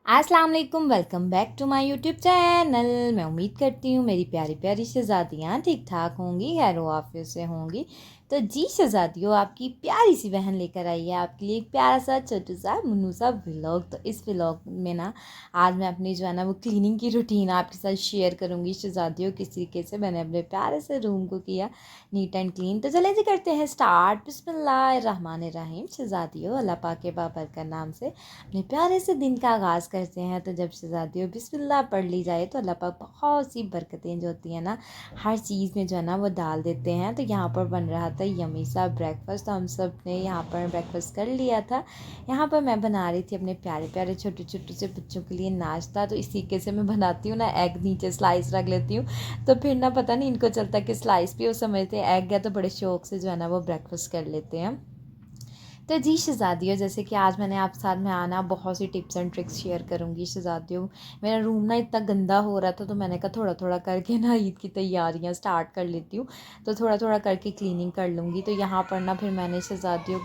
अस्सलाम वालेकुम, welcome back to my YouTube channel. मैं उम्मीद करती हूँ मेरी प्यारी प्यारी शहज़ादियाँ ठीक ठाक होंगी, खैर आफियत से होंगी। तो जी शहज़ादियों, आपकी प्यारी सी बहन लेकर आई है आपके लिए एक प्यारा सा छोटू सा मुन्नू सा व्लॉग। तो इस व्लॉग में ना आज मैं अपनी जो है ना वो क्लीनिंग की रूटीन आपके साथ शेयर करूँगी शहज़ादियों। किस तरीके से मैंने अपने प्यारे से रूम को किया नीट एंड क्लीन। तो चले जी करते हैं स्टार्ट। बिस्मिल्लाहिर्रहमानिर्रहीम। शहज़ादियों, अल्लाह पाक के बाबरकत नाम से अपने प्यारे से दिन का आगाज़ करते हैं। तो जब शहज़ादियों बिस्मिल्लाह पढ़ ली जाए तो अल्लाह पाक बहुत सी बरकतें जो होती हैं ना हर चीज़ में जो है ना वो डाल देते हैं। तो यहाँ पर बन रहा था यम्मी सा ब्रेकफास्ट। तो हम सब ने यहाँ पर ब्रेकफास्ट कर लिया था। यहाँ पर मैं बना रही थी अपने प्यारे प्यारे छोटे छोटे से बच्चों के लिए नाश्ता। तो इस तरीके से मैं बनाती हूँ ना, एग नीचे स्लाइस रख लेती हूँ, तो फिर ना पता नहीं इनको चलता कि स्लाइस भी वो समझते हैं एग है, तो बड़े शौक से जो है ना वो ब्रेकफास्ट कर लेते हैं। तो जी शहज़ादियों, जैसे कि आज मैंने आपके साथ में आना बहुत सी टिप्स एंड ट्रिक्स शेयर करूँगी शहज़ादियों। मेरा रूम ना इतना गंदा हो रहा था, तो मैंने कहा थोड़ा थोड़ा करके ना ईद की तैयारियां स्टार्ट कर लेती हूँ। तो थोड़ा थोड़ा करके क्लीनिंग कर लूँगी। तो यहाँ पर ना फिर मैंने शहज़ादियों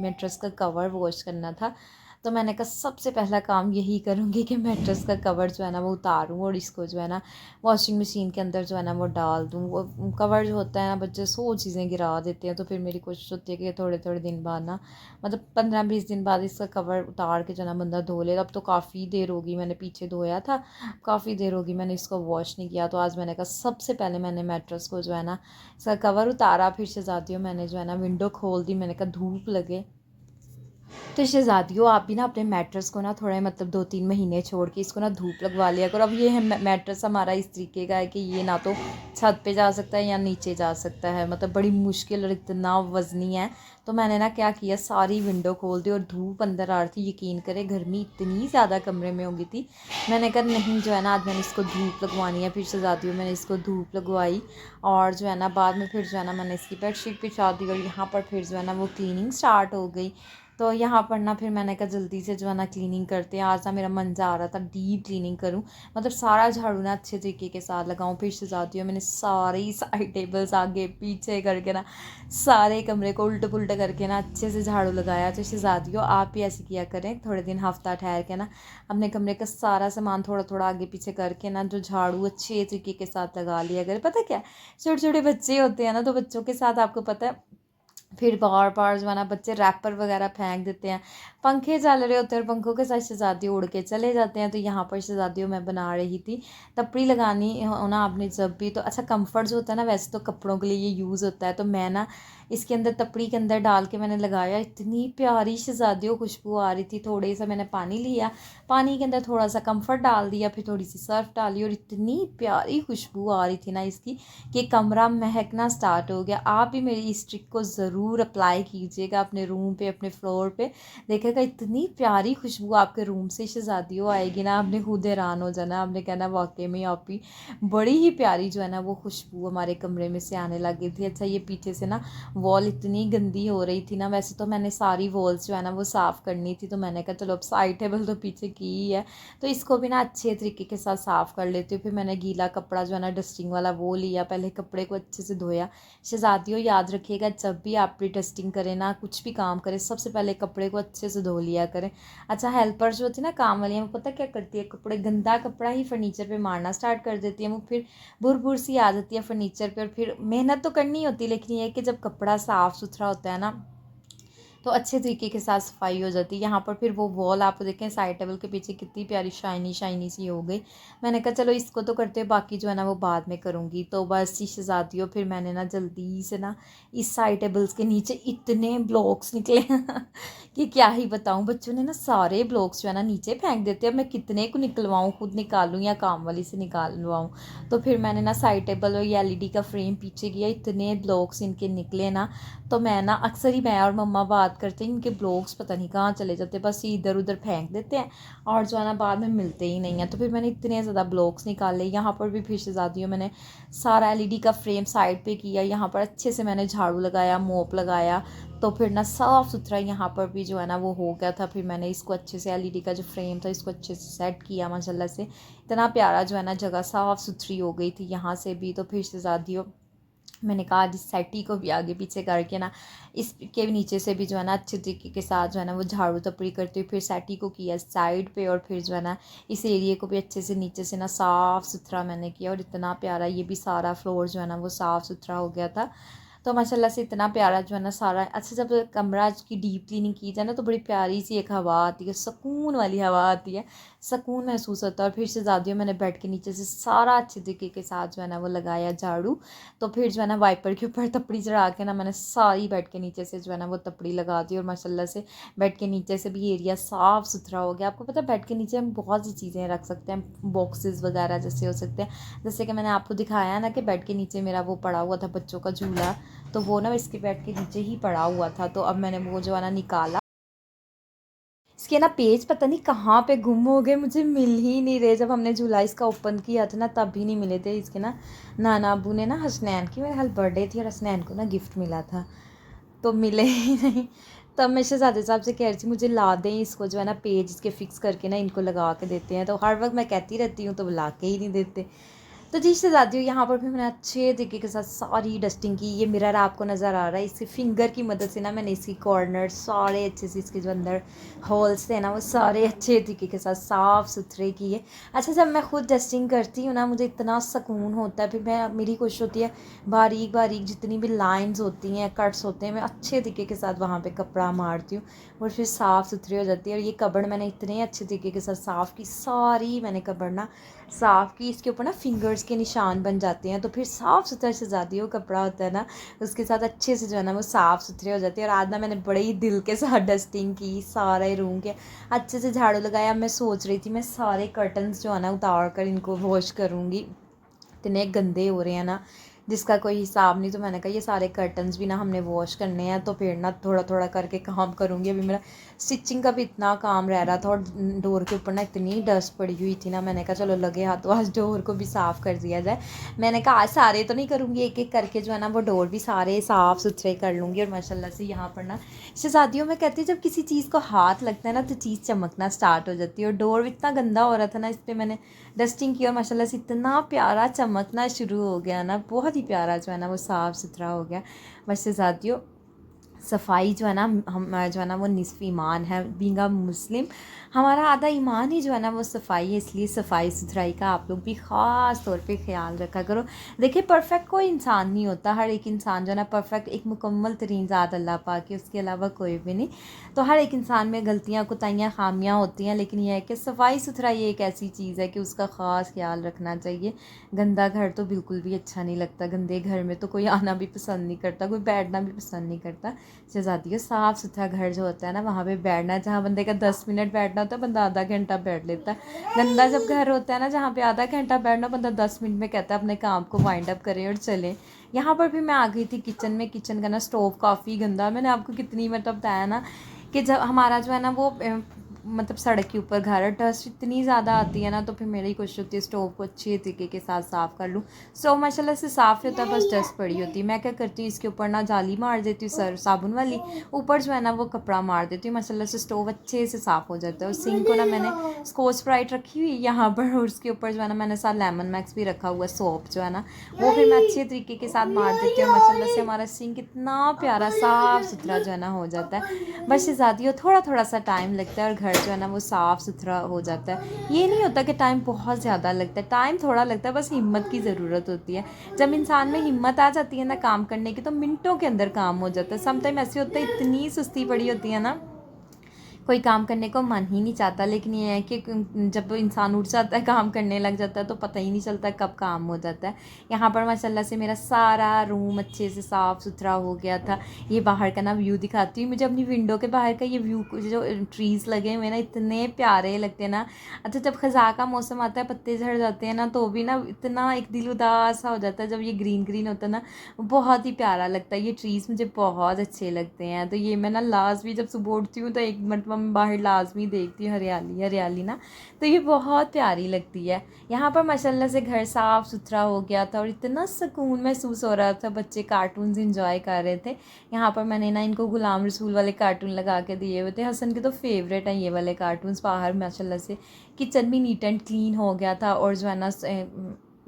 मेट्रेस का कवर वॉश करना था। तो मैंने कहा सबसे पहला काम यही करूँगी कि मेट्रेस का कवर जो है ना वो उतारूँ और इसको जो है ना वॉशिंग मशीन के अंदर जो है ना वो डाल दूँ। वो कवर जो होता है ना, बच्चे 100 चीज़ें गिरा देते हैं। तो फिर मेरी कोशिश होती है कि थोड़े थोड़े दिन बाद ना, मतलब 15-20 दिन बाद इसका कवर उतार के जो ना बंदा धो ले। अब तो काफ़ी देर होगी, मैंने पीछे धोया था, काफ़ी देर होगी मैंने इसको वॉश नहीं किया। तो आज मैंने कहा सबसे पहले मैंने मैट्रेस को जो है ना इसका कवर उतारा। फिर शहज़ादियों मैंने जो है ना विंडो खोल दी। मैंने कहा धूप लगे। तो शहज़ादियों, आप भी ना अपने मैट्रेस को ना थोड़े मतलब 2-3 महीने छोड़ के इसको ना धूप लगवा लिया करो। अब ये है मैट्रेस हमारा इस तरीके का है कि ये ना तो छत पे जा सकता है या नीचे जा सकता है, मतलब बड़ी मुश्किल और इतना वज़नी है। तो मैंने ना क्या किया, सारी विंडो खोल दी और धूप अंदर आ रही थी। यकीन करें गर्मी इतनी ज़्यादा कमरे में हो गई थी। मैंने कहा नहीं जो है ना आज मैंने इसको धूप लगवानी है। फिर शहज़ादियों मैंने इसको धूप लगवाई और जो है ना बाद में फिर जो है ना मैंने इसकी बेडशीट बिछा दी और यहाँ पर फिर जो है ना वो क्लीनिंग स्टार्ट हो गई। तो यहाँ पर ना फिर मैंने कहा जल्दी से जो है ना क्लीनिंग करते हैं। आज ना मेरा मन जा रहा था डीप क्लीनिंग करूँ, मतलब सारा झाड़ू ना अच्छे तरीके के साथ लगाऊँ। फिर शहज़ादियों मैंने सारी साइड टेबल्स आगे पीछे करके ना सारे कमरे को उल्ट पुल्ट करके ना अच्छे से झाड़ू लगाया। तो शहज़ादियों आप भी ऐसे किया करें, थोड़े दिन हफ्ता ठहर के ना अपने कमरे का सारा सामान थोड़ा थोड़ा आगे पीछे करके ना जो झाड़ू अच्छे तरीके के साथ लगा लिया करें। पता क्या, छोटे छोटे बच्चे होते हैं ना, तो बच्चों के साथ आपको पता है फिर बार बार जो है ना बच्चे रैपर वगैरह फेंक देते हैं। पंखे चल रहे होते हैं और पंखों के साथ शहज़ादी उड़ के चले जाते हैं। तो यहाँ पर शहज़ादियों मैं बना रही थी तपड़ी लगानी हो ना आपने जब भी, तो अच्छा कंफर्ट जो होता है ना, वैसे तो कपड़ों के लिए ये यूज़ होता है। तो मैं ना इसके अंदर तपड़ी के अंदर डाल के मैंने लगाया, इतनी प्यारी शहज़ादियों खुशबू आ रही थी। थोड़े सा मैंने पानी लिया, पानी के अंदर थोड़ा सा कंफर्ट डाल दिया, फिर थोड़ी सी सर्फ डाली और इतनी प्यारी खुशबू आ रही थी ना इसकी कि कमरा महकना स्टार्ट हो गया। आप भी मेरी इस ट्रिक को ज़रूर अप्लाई कीजिएगा अपने रूम पे, अपने फ्लोर पे, देखिएगा इतनी प्यारी खुशबू आपके रूम से शहज़ादियों आएगी ना, आपने खुद हैरान हो जाना। आपने कहना वाकई में आप भी बड़ी ही प्यारी जो है ना वो खुशबू हमारे कमरे में से आने लगी थी। अच्छा ये पीछे से ना वॉल इतनी गंदी हो रही थी ना, वैसे तो मैंने सारी वॉल्स जो है ना वो साफ़ करनी थी। तो मैंने कहा चलो अब साइड टेबल तो पीछे की ही है, तो इसको भी ना अच्छे तरीके के साथ साफ़ कर लेती हूँ। फिर मैंने गीला कपड़ा जो है ना डस्टिंग वाला वो लिया, पहले कपड़े को अच्छे से धोया। शहज़ादियों याद रखिएगा जब भी आप डस्टिंग करें ना, कुछ भी काम करें, सबसे पहले कपड़े को अच्छे से धो लिया करें। अच्छा हेल्पर जो होती है ना काम वाली है, वो पता क्या करती है, कपड़े गंदा कपड़ा ही फर्नीचर पे मारना स्टार्ट कर देती है। वो फिर भुर भुर सी आ जाती है फर्नीचर पे और फिर मेहनत तो करनी होती है, लेकिन ये है कि जब कपड़ा साफ़ सुथरा होता है ना तो अच्छे तरीके के साथ सफाई हो जाती है। यहाँ पर फिर वो वॉल आप देखें साइड टेबल के पीछे कितनी प्यारी शाइनी शाइनी सी हो गई। मैंने कहा चलो इसको तो करते, बाकी जो है ना वो बाद में करूँगी। तो बस ही शहज़ादियों फिर मैंने ना जल्दी से ना इस साइड टेबल्स के नीचे इतने ब्लॉक्स निकले कि क्या ही बताऊँ। बच्चों ने ना सारे ब्लॉक्स जो है ना नीचे फेंक देते हैं। अब मैं कितने को निकलवाऊँ, खुद निकालूँ या काम वाली से निकालवाऊँ। तो फिर मैंने ना साइड टेबल और एलईडी का फ्रेम पीछे किया, इतने ब्लॉक्स इनके निकले ना। तो मैं ना अक्सर ही मैं और मम्मा बात करते हैं, इनके ब्लॉग्स पता नहीं कहाँ चले जाते, बस ये इधर उधर फेंक देते हैं और जो है ना बाद में मिलते ही नहीं हैं। तो फिर मैंने इतने ज़्यादा ब्लॉग्स निकाले। यहाँ पर भी फिर शहज़ादियों मैंने सारा एलईडी का फ्रेम साइड पे किया। यहाँ पर अच्छे से मैंने झाड़ू लगाया, मोप लगाया। तो फिर ना साफ़ सुथरा यहाँ पर भी जो है ना वो हो गया था। फिर मैंने इसको अच्छे से एलईडी का जो फ्रेम था इसको अच्छे से सेट किया। माशाल्लाह से इतना प्यारा जो है ना जगह साफ़ सुथरी हो गई थी यहाँ से भी। तो फिर शहज़ादियों मैंने कहा आज इस सेटी को भी आगे पीछे करके ना इसके भी नीचे से भी जो है ना अच्छे तरीके के साथ जो है ना वो झाड़ू तपड़ी करती हुई फिर सेटी को किया साइड पे, और फिर जो है ना इस एरिए को भी अच्छे से नीचे से ना साफ़ सुथरा मैंने किया, और इतना प्यारा ये भी सारा फ्लोर जो है ना वो साफ़ सुथरा हो गया था। तो माशाल्लाह से इतना प्यारा जो है ना सारा अच्छा, जब कमरा की डीप क्लीनिंग की जाए ना तो बड़ी प्यारी सी एक हवा आती है, सुकून वाली हवा आती है, सुकून महसूस होता है। और फिर शहज़ादियों मैंने बेड के नीचे से सारा अच्छे तरीके के साथ जो है ना वो लगाया झाड़ू। तो फिर जो है ना वाइपर के ऊपर तपड़ी चढ़ा के ना मैंने सारी बेड के नीचे से जो है ना वो तपड़ी लगा दी, और माशाल्लाह से बेड के नीचे से भी एरिया साफ़ सुथरा हो गया। आपको पता है बेड के नीचे हम बहुत सी चीज़ें रख सकते हैं, बॉक्सेस वगैरह जैसे हो सकते हैं, जैसे कि मैंने आपको दिखाया ना कि बेड के नीचे मेरा वो पड़ा हुआ था बच्चों का झूला, तो वो ना इसके बेड के नीचे ही पड़ा हुआ था। तो अब मैंने वो जो है ना निकाला, इसके ना पेज पता नहीं कहाँ पे गुम हो गए, मुझे मिल ही नहीं रहे। जब हमने झूला इसका ओपन किया था ना तब भी नहीं मिले थे। इसके ना नाना अबू ने ना हसनैन की मेरे हाल बर्थडे थी और हसनैन को ना गिफ्ट मिला था, तो मिले ही नहीं। तब मैं शहज़ादे साहब से कह रही थी मुझे ला दें इसको, जो है ना पेज इसके फ़िक्स करके ना इनको लगा के देते हैं, तो हर वक्त मैं कहती रहती हूँ तो वो ला के ही नहीं देते। तो जी शहज़ादियों यहाँ पर भी मैंने अच्छे तरीके के साथ सारी डस्टिंग की। ये मिरर आपको नज़र आ रहा है, इसकी फिंगर की मदद से ना मैंने इसकी कॉर्नर सारे अच्छे से, इसके जो अंदर होल्स थे ना वो सारे अच्छे तरीके के साथ साफ़ सुथरे किए। अच्छा, जब मैं खुद डस्टिंग करती हूँ ना मुझे इतना सुकून होता है, फिर मैं मेरी कोशिश होती है बारीक बारीक जितनी भी लाइंस होती हैं, कट्स होते हैं, मैं अच्छे तरीके के साथ वहाँ पे कपड़ा मारती हूँ और फिर साफ़ सुथरी हो जाती है। और ये कबर्ड मैंने इतने अच्छे तरीके के साथ साफ़ की, सारी मैंने कबर्ड ना साफ़ की। इसके ऊपर ना फिंगर्स के निशान बन जाते हैं, तो फिर साफ़ सुथरा शहज़ादियों कपड़ा होता है ना उसके साथ अच्छे से जो है ना वो साफ़ सुथरे हो जाते हैं। और आज ना मैंने बड़े ही दिल के साथ डस्टिंग की, सारे रूम के अच्छे से झाड़ू लगाया। मैं सोच रही थी मैं सारे कर्टन्स जो है ना उतार कर इनको वॉश करूँगी, इतने गंदे हो रहे हैं ना जिसका कोई हिसाब नहीं। तो मैंने कहा ये सारे कर्टन्स भी ना हमने वॉश करने हैं, तो फिर ना थोड़ा थोड़ा करके काम करूँगी। अभी मेरा स्टिचिंग का भी इतना काम रह रहा था और डोर के ऊपर ना इतनी डस्ट पड़ी हुई थी ना, मैंने कहा चलो लगे हाथ तो आज डोर को भी साफ़ कर दिया जाए। मैंने कहा आज सारे तो नहीं करूँगी, एक एक करके जो है ना वो डोर भी सारे साफ़ सुथरे कर लूँगी। और माशाल्लाह से यहाँ पर ना शहज़ादियों में कहती है जब किसी चीज़ को हाथ लगता है ना तो चीज़ चमकना स्टार्ट हो जाती है। और डोर इतना गंदा हो रहा था ना, इस पर मैंने डस्टिंग की और माशाल्लाह से इतना प्यारा चमकना शुरू हो गया ना, बहुत ही प्यारा जो है ना वो साफ़ सुथरा हो गया। बस शहज़ादियों सफ़ाई जो है ना हम जो है ना वो निस्फ़ ईमान है, बीइंग अ मुस्लिम हमारा आधा ईमान ही जो है ना वो सफ़ाई है। इसलिए सफ़ाई सुथराई का आप लोग भी ख़ास तौर पे ख्याल रखा करो। देखिए परफ़ेक्ट कोई इंसान नहीं होता, हर एक इंसान जो है ना परफ़ेक्ट एक मुकम्मल तरीन ज़ात अल्लाह पाक है, उसके अलावा कोई भी नहीं। तो हर एक इंसान में गलतियाँ कोताहियाँ ख़ामियाँ होती हैं, लेकिन यह है कि सफ़ाई सुथराई एक ऐसी चीज़ है कि उसका ख़ास ख्याल रखना चाहिए। गंदा घर तो बिल्कुल भी अच्छा नहीं लगता, गंदे घर में तो कोई आना भी पसंद नहीं करता, कोई बैठना भी पसंद नहीं करता। शहज़ादियों साफ़ सुथरा घर जो होता है ना वहाँ पे बैठना, जहाँ बंदे का 10 मिनट बैठना होता है बंदा आधा घंटा बैठ लेता है। गंदा जब घर होता है ना जहाँ पे आधा घंटा बैठना बंदा 10 मिनट में कहता है अपने काम को वाइंड अप करें और चलें। यहाँ पर भी मैं आ गई थी किचन में, किचन का ना स्टोव काफ़ी गंदा, मैंने आपको कितनी मतलब बताया ना कि जब हमारा जो है ना वो मतलब सड़क के ऊपर घर है, डस्ट इतनी ज़्यादा आती है ना, तो फिर मेरी कोशिश होती है स्टोव को अच्छे तरीके के साथ साफ़ कर लूँ। स्टोव माशाल्लाह से साफ़ होता है, बस डस्ट पड़ी होती है। मैं क्या करती हूँ इसके ऊपर ना जाली मार देती हूँ साबुन वाली, ऊपर जो है ना वो कपड़ा मार देती हूँ, माशाल्लाह से स्टोव अच्छे से साफ़ हो जाता है। और सिंक को ना मैंने स्कॉच स्प्राइट रखी हुई यहाँ पर, और उसके ऊपर जो है ना मैंने साथ लेमन मैक्स भी रखा हुआ, सोप जो है ना वो फिर मैं अच्छे तरीके के साथ मार देती हूँ। माशाल्लाह से हमारा सिंक इतना प्यारा साफ़ सुथरा जो है ना हो जाता है। बस शहज़ादियों थोड़ा थोड़ा सा टाइम लगता है और घर जो है ना वो साफ़ सुथरा हो जाता है। ये नहीं होता कि टाइम बहुत ज़्यादा लगता है, टाइम थोड़ा लगता है, बस हिम्मत की ज़रूरत होती है। जब इंसान में हिम्मत आ जाती है ना काम करने की तो मिनटों के अंदर काम हो जाता है। समटाइम ऐसे होता है इतनी सुस्ती पड़ी होती है ना, कोई काम करने को मन ही नहीं चाहता, लेकिन ये है कि जब इंसान उठ जाता है काम करने लग जाता है तो पता ही नहीं चलता कब काम हो जाता है। यहाँ पर माशाल्लाह से मेरा सारा रूम अच्छे से साफ़ सुथरा हो गया था। ये बाहर का ना व्यू दिखाती हूँ, मुझे अपनी विंडो के बाहर का ये व्यू, जो ट्रीज़ लगे हुए ना इतने प्यारे लगते हैं ना। अच्छा, जब ख़ज़ां का मौसम आता है पत्ते झड़ जाते हैं ना तो भी ना इतना एक दिल उदास सा हो जाता है, जब ये ग्रीन ग्रीन होता है ना बहुत ही प्यारा लगता है। ये ट्रीज़ मुझे बहुत अच्छे लगते हैं, तो ये मैं ना लाजमी जब सुबह उठती हूँ तो एक मरतबा मैं बाहर लाजमी देखती हूँ हरियाली हरियाली ना, तो ये बहुत प्यारी लगती है। यहाँ पर माशाल्लाह से घर साफ़ सुथरा हो गया था और इतना सुकून महसूस हो रहा था। बच्चे कार्टून्स इंजॉय कर रहे थे। यहाँ पर मैंने ना इनको गुलाम रसूल वाले कार्टून लगा के दिए हुए थे, हसन के तो फेवरेट हैं ये वाले कार्टून्स। बाहर माशाल्लाह से किचन भी नीट एंड क्लीन हो गया था और जो है ना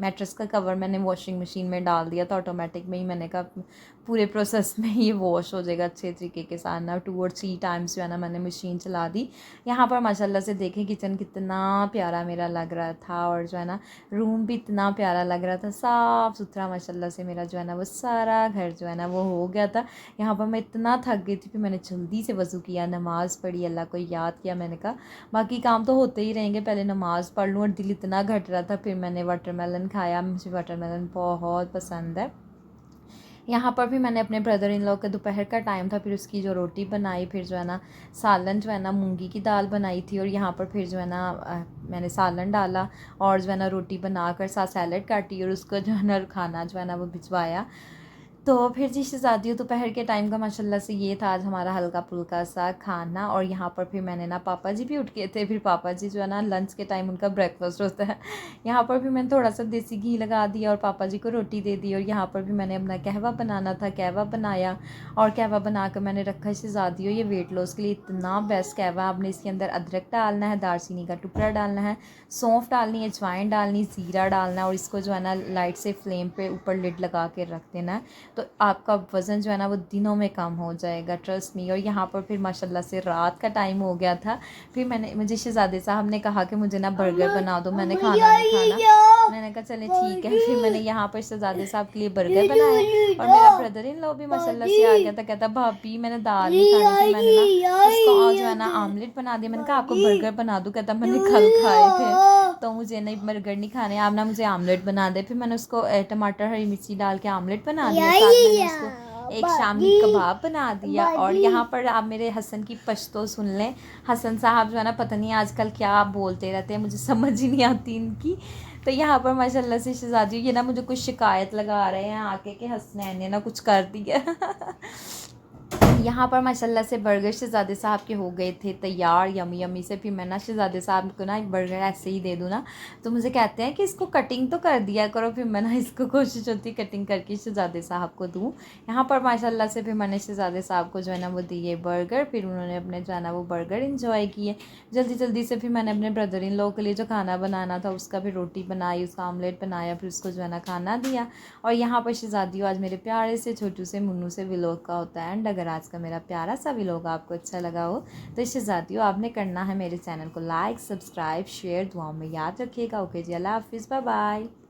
मैट्रेस का कवर मैंने वॉशिंग मशीन में डाल दिया था ऑटोमेटिक में ही। मैंने कहा पूरे प्रोसेस में ये वॉश हो जाएगा अच्छे तरीके के साथ ना। 2 और 3 टाइम्स जो है ना मैंने मशीन चला दी। यहाँ पर माशाल्लाह से देखें किचन कितना प्यारा मेरा लग रहा था, और जो है ना रूम भी इतना प्यारा लग रहा था, साफ़ सुथरा माशाल्लाह से मेरा जो है ना वो सारा घर जो है ना वो हो गया था। यहाँ पर मैं इतना थक गई थी कि मैंने जल्दी से वज़ू किया, नमाज़ पढ़ी, अल्लाह को याद किया। मैंने कहा बाकी काम तो होते ही रहेंगे, पहले नमाज़ पढ़ लूँ। और दिल इतना घट रहा था, फिर मैंने वाटरमेलन खाया। मुझे वाटरमेलन बहुत पसंद है। यहाँ पर भी मैंने अपने ब्रदर इन लॉ का दोपहर का टाइम था, फिर उसकी जो रोटी बनाई, फिर जो है ना सालन जो है ना मूंगी की दाल बनाई थी, और यहाँ पर फिर जो है ना मैंने सालन डाला और जो है ना रोटी बनाकर साथ सैलड काटी और उसको जो है ना खाना जो है ना वो भिजवाया। तो फिर जी शहज़ादियों दोपहर के टाइम का माशाल्लाह से ये था आज हमारा हल्का फुल्का सा खाना। और यहाँ पर फिर मैंने ना पापा जी भी उठ गए थे, फिर पापा जी जो है ना लंच के टाइम उनका ब्रेकफास्ट होता है। यहाँ पर भी मैंने थोड़ा सा देसी घी लगा दिया और पापा जी को रोटी दे दी। और यहाँ पर भी मैंने अपना कहवा बनाना था, कहवा बनाया, और कहवा बना कर मैंने रखा। शहज़ादियों ये वेट लॉस के लिए इतना बेस्ट कहवा। आपने इसके अंदर अदरक डालना है, दालचीनी का टुकड़ा डालना है, सौंफ डालनी है, अजवाइन डालनी, ज़ीरा डालना है, और इसको जो है ना लाइट से फ्लेम पे ऊपर लिड लगा के रख देना है। तो आपका वज़न जो है ना वो दिनों में कम हो जाएगा, ट्रस्ट मी। और यहाँ पर फिर माशाल्लाह से रात का टाइम हो गया था। फिर मुझे शहज़ादे साहब ने कहा कि मुझे ना बर्गर बना दो, मैंने खाना नहीं खाना। मैंने कहा चले ठीक है। फिर मैंने यहाँ पर शहज़ादे साहब के लिए बर्गर बनाया, और मेरा ब्रदर इन लॉ भी माशाल्लाह से आ गया था। कहता भाभी मैंने दाल नहीं खानी थी, मैंने ना उसको जो है ना आमलेट बना दिया। मैंने कहा आपको बर्गर बना दूँ? कहता मैंने कल खाए थे तो मुझे नहीं बर्गर नहीं खाने, आप ना मुझे आमलेट बना दे। फिर मैंने उसको टमाटर हरी मिर्ची डाल के आमलेट बना दिया, साथ मैंने उसको एक शामी कबाब बना दिया। और यहाँ पर आप मेरे हसन की पश्तो सुन लें। हसन साहब जो है ना पता नहीं आजकल क्या बोलते रहते हैं, मुझे समझ ही नहीं आती इनकी। तो यहाँ पर माशाल्लाह से शहज़ादी ये ना मुझे कुछ शिकायत लगा रहे हैं आके कि हसनैन ने ना कुछ कर दिया। यहाँ पर माशाल्लाह से बर्गर शहज़ादे साहब के हो गए थे तैयार, यमी यमी से। फिर मैं ना शहज़ादे साहब को ना एक बर्गर ऐसे ही दे दूँ ना, तो मुझे कहते हैं कि इसको कटिंग तो कर दिया करो। फिर मैं ना इसको कोशिश होती कटिंग करके शहज़ादे साहब को दूँ। यहाँ पर माशाल्लाह से फिर मैंने शहज़ादे साहब को जो है ना वो दिए बर्गर, फिर उन्होंने अपने जो है ना वो बर्गर इंजॉय किए। जल्दी जल्दी से फिर मैंने अपने ब्रदर इन लॉ के लिए जो खाना बनाना था उसका फिर रोटी बनाई, उसका आमलेट बनाया, फिर उसको जो है ना खाना दिया। और यहाँ पर शहज़ादियों आज मेरे प्यारे से छोटू से मुन्नू से व्लॉग का होता है एंड। अगर आज का मेरा प्यारा सा व्लॉग आपको अच्छा लगा हो तो शहज़ादियों आपने करना है मेरे चैनल को लाइक, सब्सक्राइब, शेयर, दुआओं में याद रखिएगा। ओके जी, अल्लाह हाफिज़, बाय बाय।